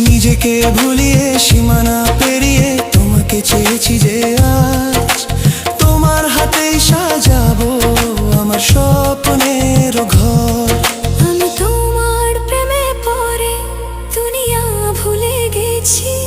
নিজেকে ভুলিয়ে সীমানা পেরিয়ে তোমাকে চেয়েছি যে আজ তোমার হাতেই সাজাবো আমার স্বপ্নের ঘর। আমি তোমার প্রেমে পড়ে দুনিয়া ভুলে গেছি।